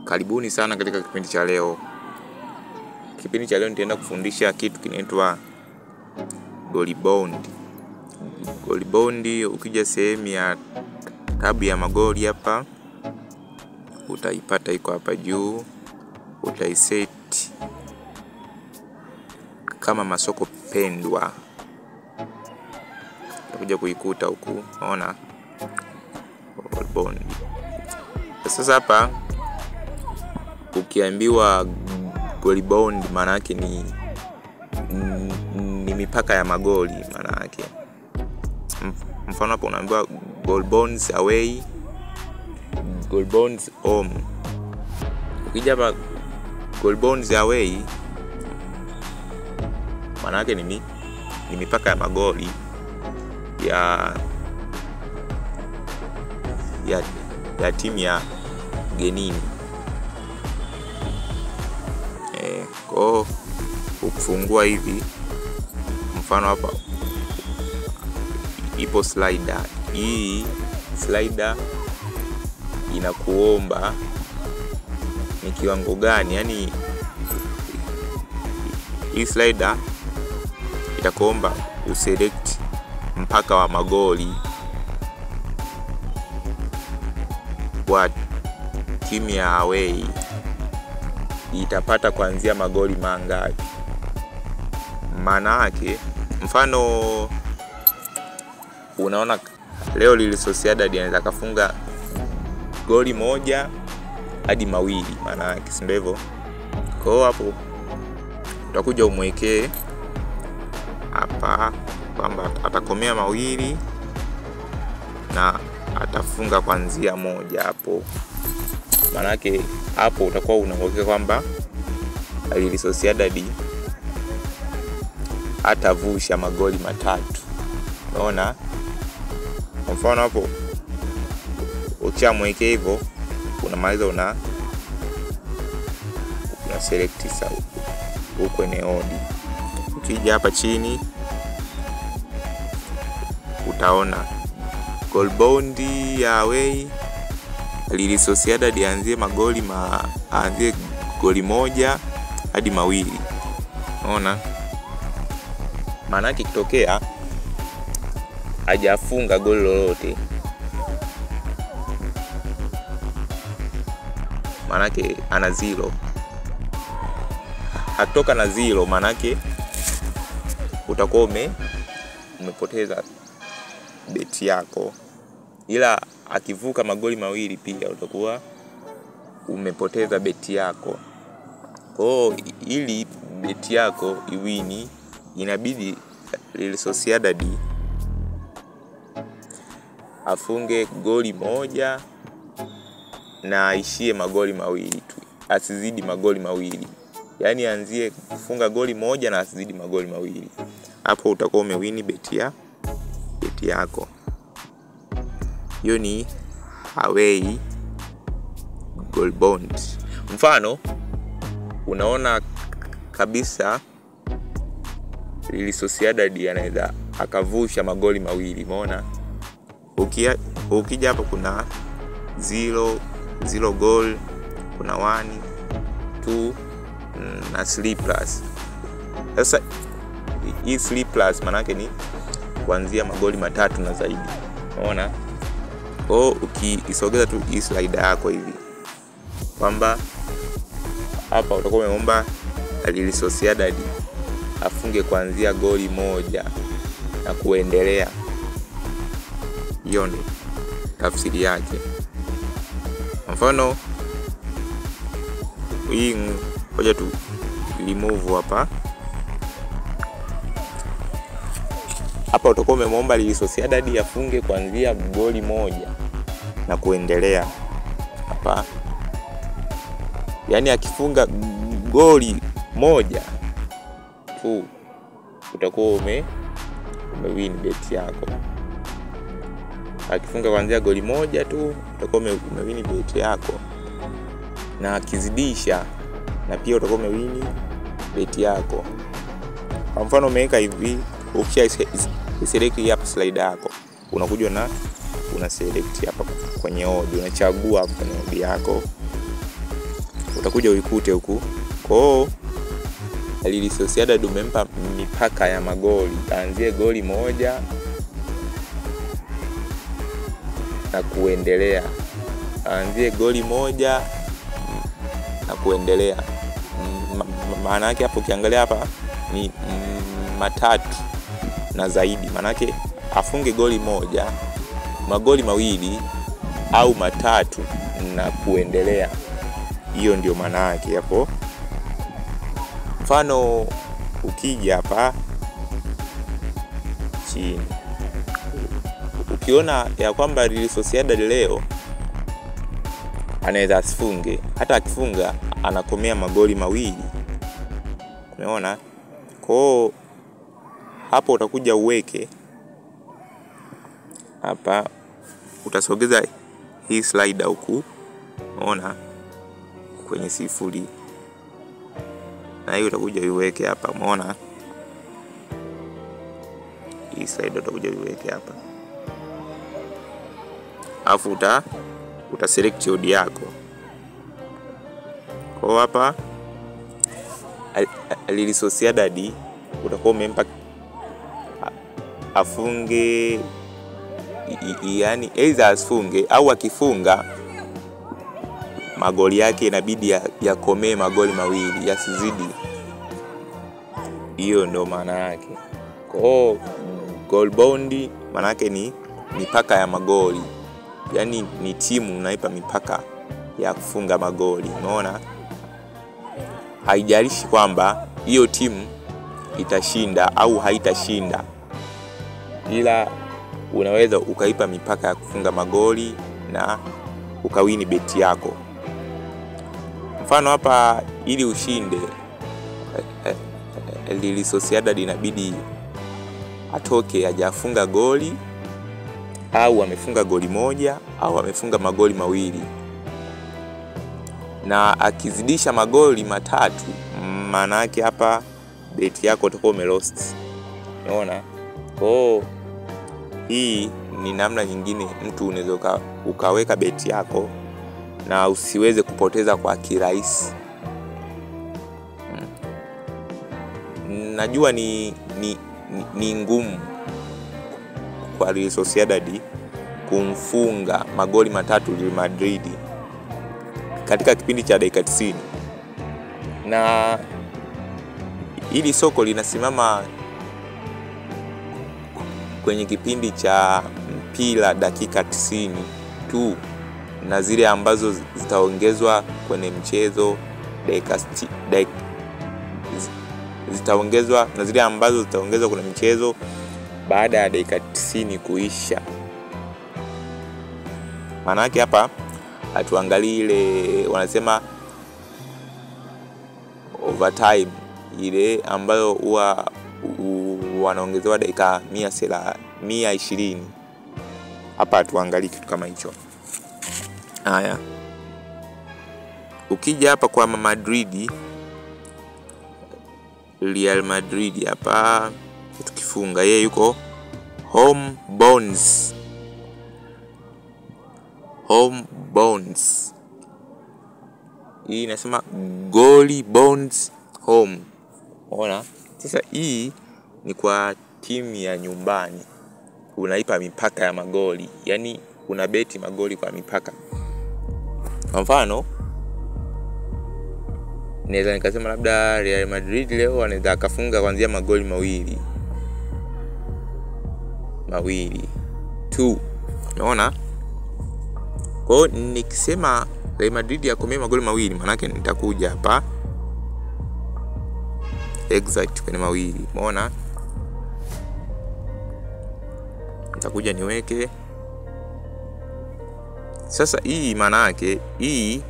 Karibuni sana katika kipindi cha leo. Kipindi cha leo nitaenda kufundisha kitu kinaitwa goal bond. Goal bond, ukija sehemu ya tabu ya magoli hapa, utaipata iko hapa juu. Utaiset kama masoko pendwa. Utakuja kuikuta huku, unaona goal bond. Sasa hapa ukiambiwa goal bond maana yake ni mipaka ya magoli maana yake. Mfano hapo unaambiwa goal bonds away, goal bonds home. Ukija hapa goal bonds away maana yake ni mipaka ya magoli ya timu ya genini. Kwa ukifungua hivi, mfano hapa ipo slider. Hii slider inakuomba ni kiwango gani, yani hii slider itakuomba uselect mpaka wa magoli wa timu ya away itapata kuanzia magoli mangapi. Maana yake mfano unaona leo Real Sociedad anaweza kafunga goli 1 hadi 2, maana yake si ndio hivyo. Kwa hiyo hapo utakuja umwekee hapa kwamba atakomea 2 na atafunga kuanzia 1 hapo. Maana yake hapo utakuwa unaweka kwamba Real Sociedad atavusha magoli 3. Unaona? Kwa mfano hapo ukishamwekea hivyo, unamaliza una select huko kwenye odi. Ukija hapa chini utaona goal bond ya away Real Sociedad aanzie aanzie goli 1 hadi 2. Unaona? Maana yake kitokea hajafunga goli lolote, maana yake ana 0. Hatoka na 0, maana yake utakuwa umepoteza beti yako. Ila akivuka magoli 2 pia utakuwa umepoteza beti yako. Kwa hiyo ili beti yako iwini, inabidi Real Sociedad afunge goli 1 na aishie magoli 2 tu, asizidi magoli 2. Yaani anzie kufunga goli 1 na asizidi magoli 2. Hapo utakuwa umewini beti yako. Hiyo ni away goal bond. Mfano unaona kabisa Real Sociedad anaweza akavusha magoli 2, umeona? Ukija hapa kuna 0 goal, kuna 1, 2 na 3+. Sasa hii 3+ maana yake ni kuanzia magoli 3 na zaidi. Unaona? Kwa ukisogeza tu hii slider yako hivi kwamba hapa utakuwa umeomba Real Sociedad afunge kuanzia goli 1 na kuendelea. Hiyo ndio tafsiri yake. Mfano hii ngoja tu remove hapa. Hapa utakuwa umemwomba Real Sociedad afunge kuanzia goli 1 na kuendelea hapa. Yaani akifunga goli 1 tu utakuwa umewin beti yako. Akifunga kuanzia goli 1 tu utakuwa umewin beti yako. Na akizidisha na pia utakuwa umewin beti yako. Kwa mfano umeweka hivi, ukisha select hapa slider yako, unakuja na una select hapa kwenye odi, unachagua hapo kwenye odi yako utakuja uikute huku. Kwa Real Sociedad umempa mipaka ya magoli, aanzie goli moja na kuendelea, aanzie goli moja na kuendelea. Maana yake hapo ukiangalia hapa ni matatu na zaidi. Maana yake afunge goli moja, magoli mawili au matatu na kuendelea. Hiyo ndio maana yake hapo. Mfano ukija hapa chini, ukiona ya kwamba Real Sociedad leo anaweza asifunge, hata akifunga anakomea magoli mawili. Umeona? Kwa hapo utakuja uweke hapa, utasogeza hii slider huku, unaona, kwenye 0, na hiyo utakuja uiweke hapa. Umeona? Hii slider utakuja uiweke hapa, alafu uta select odd yako. Kwa hapa Real Sociedad utakuwa umempa afunge, yani either asifunge au akifunga magoli yake inabidi yakomee magoli mawili, yasizidi. Hiyo ndio maana yake. Kwa goal bound maana yake ni mipaka ya magoli. Yani ni timu unaipa mipaka ya kufunga magoli. Unaona? Haijalishi kwamba hiyo timu itashinda au haitashinda, ila unaweza ukaipa mipaka ya kufunga magoli na ukawini beti yako. Mfano hapa, ili ushinde Real Sociedad inabidi atoke hajafunga goli, au amefunga goli moja, au amefunga magoli mawili. Na akizidisha magoli matatu, maana yake hapa beti yako utakuwa umelost. Unaona? Kwa hii ni namna nyingine mtu unaweza ukaweka beti yako na usiweze kupoteza kwa kirahisi. Najua ni ngumu kwa Real Sociedad kumfunga magoli matatu Real Madrid katika kipindi cha dakika 90. Na hili soko linasimama kwenye kipindi cha mpira dakika 90 tu, na zile ambazo zitaongezwa kwenye mchezo zitaongezwa, na zile ambazo zitaongezwa kwenye mchezo baada ya dakika 90 kuisha. Maana yake hapa hatuangalii ile wanasema overtime, ile ambayo huwa wanaongezewa dakika 120. Hapa hatuangalii kitu kama hicho. Haya, ukija hapa kwa Madrid, Real Madrid hapa tukifunga, yeye yuko home bonds. Hii inasema goal bonds home. Unaona? Sasa hii ni kwa timu ya nyumbani, unaipa mipaka ya magoli, yani unabeti magoli kwa mipaka. Kwa mfano, naweza nikasema labda Real Madrid leo anaweza akafunga kuanzia magoli mawili tu. Unaona? Kwa hiyo nikisema Real Madrid yakomea magoli mawili, maana yake nitakuja hapa exact kwenye mawili. Umeona? Nitakuja niweke. Sasa hii maana yake hii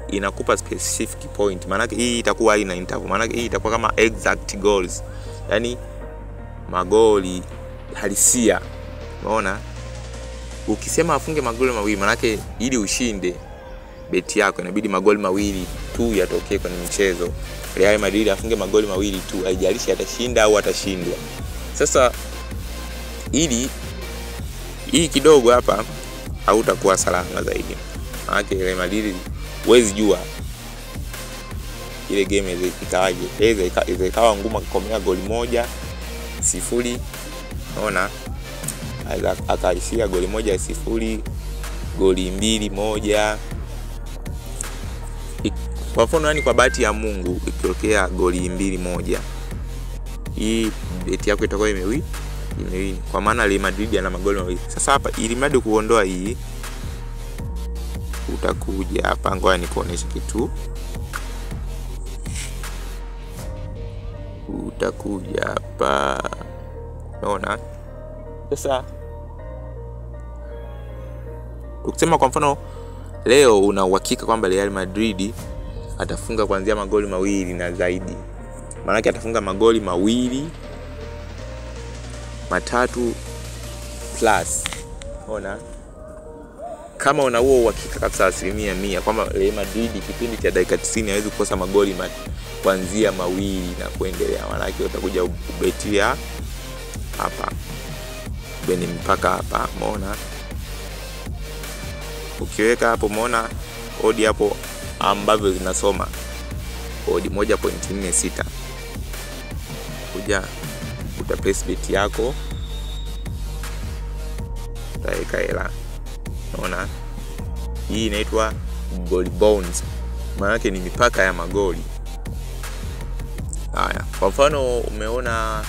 inakupa specific point. Maana yake hii itakuwa ina interval. Maana yake hii itakuwa kama exact goals, yani magoli halisia. Unaona? Ukisema afunge magoli mawili, maana yake ili ushinde beti yako inabidi magoli mawili tu yatokee kwenye mchezo. Real Madrid afunge magoli mawili tu, haijalishi atashinda au atashindwa. Sasa hii kidogo hapa hautakuwa salama zaidi. Maana Real Madrid huwezi jua ile game ikawaje. Iweza ikawa ngumu kukomea goli 1-0. Unaona? Akaishia goli 1-0, goli 2-1. Kwa mfano yani kwa bahati ya Mungu ikitokea goli 2-1, hii beti yako itakuwa imewin. Kwa maana Real Madrid ana magoli mawili. Sasa hapa ili mradi kuondoa hii, utakuja hapa, ngoja nikuoneshe kitu. Utakuja hapa. Unaona? Sasa tukisema kwa mfano leo una uhakika kwamba Real Madrid atafunga kuanzia magoli 2 na zaidi. Maana yake atafunga magoli 2, 3 plus. Unaona? Kama una huo uhakika kabisa 100% kwamba Real Madrid kipindi cha dakika 90 hawezi kukosa magoli kuanzia 2 na kuendelea, maana yake utakuja ubetia hapa kwenye mpaka hapa. Umeona? Ukiweka hapo, umeona odi hapo ambavyo zinasoma odi 1.46. Kuja utapress bet yako, utaweka hela. Unaona? Hii inaitwa goal bonds. Maana yake ni mipaka ya magoli. Haya, kwa mfano umeona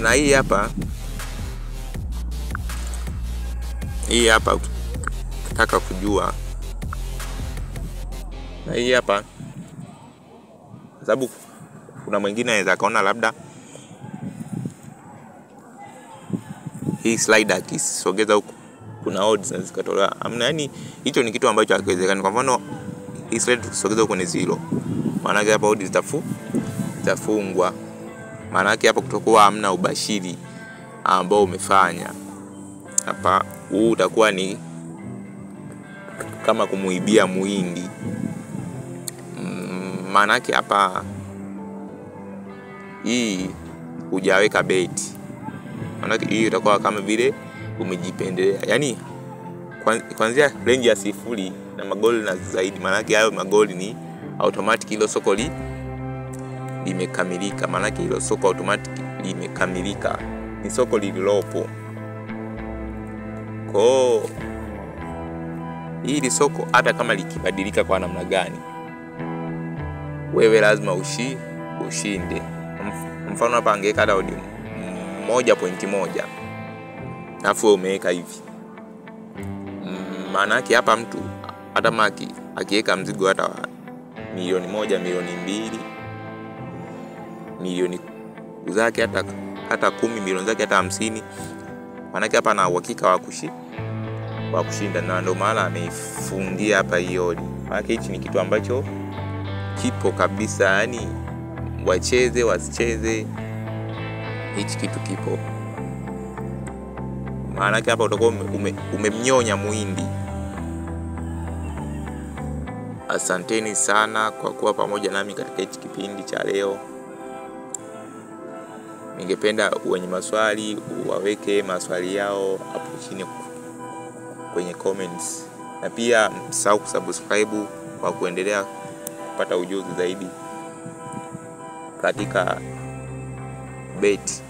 na hii hapa nataka kujua na hii hapa, sababu kuna mwingine anaweza kaona labda hii slider akisogeza huko kuna odds zikatolewa. Amna, yani hicho ni kitu ambacho hakiwezekani. Kwa mfano hii slider tukisogeza huko ni 0, maana yake hapa odds zitafungwa. Maana yake hapa kutokuwa hamna ubashiri ambao umefanya hapa. Huu utakuwa ni kama kumuibia muhindi. Maana yake hapa hii hujaweka beti. Maana yake hii itakuwa kama vile umejipendelea. Yaani kuanzia range ya 0 na magoli na zaidi, maana yake hayo magoli ni automatic, hilo soko limekamilika. Maana yake hilo soko automatic limekamilika, ni soko lililopo. Kwa hili soko hata kama likibadilika kwa namna gani, wewe lazima ushinde. Mfano hapa angeweka hata odi 1.1, alafu umeweka hivi. Maana yake hapa mtu hata maki akiweka mzigo hata milioni 1, milioni 2, milioni zake hata 10, milioni zake hata 50, maana yake hapa ana uhakika wa kushinda, na ndio maana ameifungia hapa hiyo odi. Maana hichi ni kitu ambacho kipo kabisa, yani wacheze wasicheze, hichi kitu kipo. Maana yake hapa utakuwa umemnyonya muhindi. Asanteni sana kwa kuwa pamoja nami katika hichi kipindi cha leo. Ningependa wenye maswali waweke maswali yao hapo chini kwenye comments, na pia msahau kusubscribe kwa kuendelea kupata ujuzi zaidi katika bet.